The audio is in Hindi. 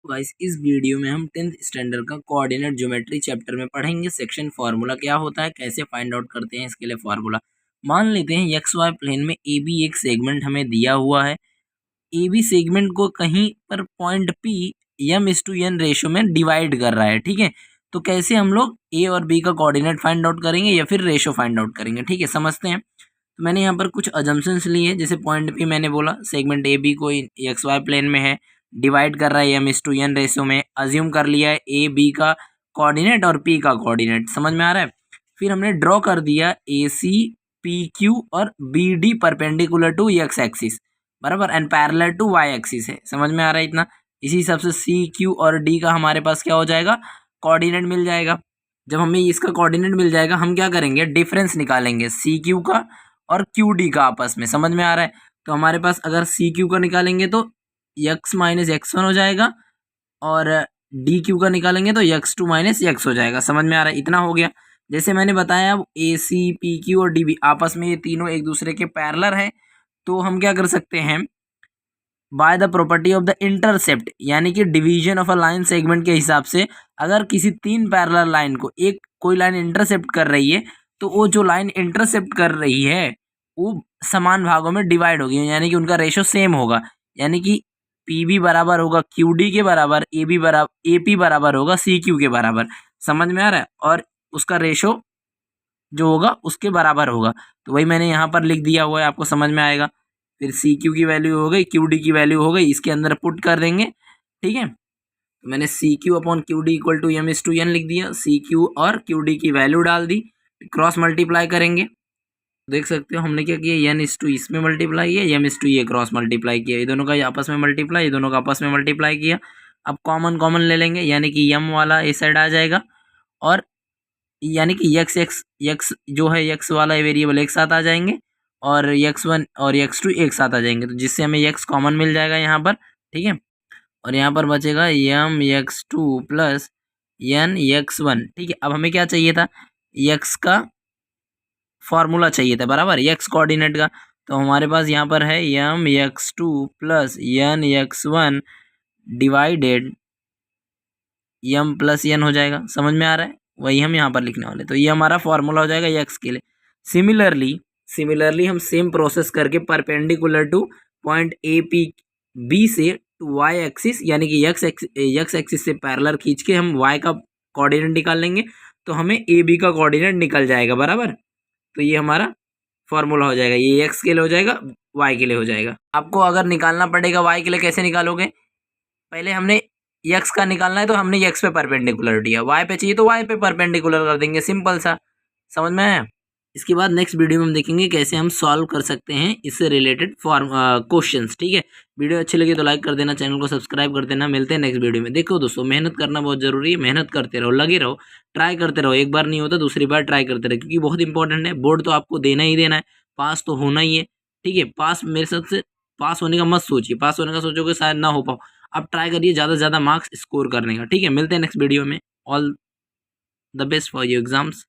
गाइस इस वीडियो में हम 10th स्टैंडर्ड का कोऑर्डिनेट ज्योमेट्री चैप्टर में पढ़ेंगे। सेक्शन फार्मूला क्या होता है, कैसे फाइंड आउट करते हैं, इसके लिए फार्मूला मान लेते हैं एक्स वाई प्लेन में ए बी एक सेगमेंट हमें दिया हुआ है। ए बी सेगमेंट को कहीं पर पॉइंट पी m/n रेशो में डिवाइड कर रहा है। ठीक है, तो कैसे हम लोग ए और बी का कोऑर्डिनेट फाइंड आउट करेंगे या फिर रेशो फाइंड आउट करेंगे। ठीक है, समझते हैं। तो मैंने यहाँ पर कुछ अजम्पशंस लिए हैं। जैसे पॉइंट पी मैंने बोला सेगमेंट ए बी को एक्स वाई प्लेन में है, डिवाइड कर रहा है m/n रेशो में। अज्यूम कर लिया है ए बी का कोऑर्डिनेट और पी का कोऑर्डिनेट, समझ में आ रहा है। फिर हमने ड्रॉ कर दिया ए सी पी क्यू और B D perpendicular to X axis बराबर and parallel to Y axis है, समझ में आ रहा है इतना। इसी हिसाब से सी क्यू और डी का हमारे पास क्या हो जाएगा, कोऑर्डिनेट मिल जाएगा। जब हमें इसका कोऑर्डिनेट मिल जाएगा हम क्या करेंगे, डिफरेंस निकालेंगे सी क्यू का और क्यू डी का आपस में, समझ में आ रहा है। तो हमारे पास अगर सी क्यू का निकालेंगे तो x-x1 हो जाएगा और डी क्यू का निकालेंगे तो x2 - x हो जाएगा, समझ में आ रहा है। इतना हो गया। जैसे मैंने बताया अब ए सी पी क्यू और डी बी आपस में ये तीनों एक दूसरे के पैरेलल हैं, तो हम क्या कर सकते हैं, by the property of the intercept यानी कि division of a line segment के हिसाब से अगर किसी तीन पैरेलल लाइन को एक कोई लाइन इंटरसेप्ट कर रही है तो वो जो लाइन इंटरसेप्ट कर रही है वो समान भागों में डिवाइड होगी, यानी कि उनका रेशो सेम होगा। यानी कि पी बी बराबर होगा क्यू डी के बराबर, ए पी बराबर होगा सी क्यू के बराबर, समझ में आ रहा है। और उसका रेशो जो होगा उसके बराबर होगा। तो वही मैंने यहाँ पर लिख दिया हुआ है, आपको समझ में आएगा। फिर सी क्यू की वैल्यू हो गई, क्यू डी की वैल्यू हो गई, इसके अंदर पुट कर देंगे। ठीक है, तो मैंने C Q upon Q D equal to m/n लिख दिया। सी क्यू और क्यू डी की वैल्यू डाल दी, क्रॉस मल्टीप्लाई करेंगे। देख सकते हो हमने क्या किया, n/2 इसमें मल्टीप्लाई किया, m/2 ये क्रॉस मल्टीप्लाई किया, ये दोनों का आपस में मल्टीप्लाई, ये दोनों का आपस में मल्टीप्लाई किया। अब कॉमन कॉमन ले लेंगे, यानी कि m वाला इस साइड आ जाएगा और यानी कि x जो है x वाला वेरिएबल एक साथ आ जाएंगे और x1 और x2 एक साथ आ जाएंगे, तो जिससे हमें x कॉमन मिल जाएगा यहाँ पर। ठीक है, और यहाँ पर बचेगा m(x2) प्लस n(x1). ठीक है, अब हमें क्या चाहिए था, x का फॉर्मूला चाहिए था बराबर, x कोऑर्डिनेट का। तो हमारे पास यहाँ पर है m(x2) plus n(x1) divided m plus n हो जाएगा, समझ में आ रहा है। वही हम यहाँ पर लिखने वाले, तो ये हमारा फॉर्मूला हो जाएगा x के लिए। सिमिलरली हम सेम प्रोसेस करके perpendicular to point A P B से टू वाई एक्सिस यानी कि एक्स एक्सिस से पैरेलल खींच के हम y का कोऑर्डिनेट निकाल लेंगे, तो हमें ए बी का कोऑर्डिनेट निकल जाएगा बराबर। तो ये हमारा फॉर्मूला हो जाएगा, ये x के लिए हो जाएगा, y के लिए हो जाएगा। आपको अगर निकालना पड़ेगा y के लिए, कैसे निकालोगे, पहले हमने x का निकालना है तो हमने x पे परपेंडिकुलर दिया, y पे चाहिए तो y पे परपेंडिकुलर कर देंगे, सिंपल सा, समझ में आया। इसके बाद नेक्स्ट वीडियो में हम देखेंगे कैसे हम सॉल्व कर सकते हैं इससे रिलेटेड क्वेश्चंस। ठीक है, वीडियो अच्छी लगी तो लाइक कर देना, चैनल को सब्सक्राइब कर देना। मिलते हैं नेक्स्ट वीडियो में। देखो दोस्तों, मेहनत करना बहुत जरूरी है, मेहनत करते रहो, लगे रहो, ट्राई करते रहो। एक बार नहीं होता दूसरी बार ट्राई करते रहो, क्योंकि बहुत इंपॉर्टेंट है। बोर्ड तो आपको देना ही देना है, पास तो होना ही है। ठीक है, पास मेरे साथ से पास होने का मत सोचिए, पास होने का सोचोगे शायद ना हो पाओ। आप ट्राई करिए ज़्यादा से ज़्यादा मार्क्स स्कोर करने का। ठीक है, मिलते हैं नेक्स्ट वीडियो में। All the best for your exams.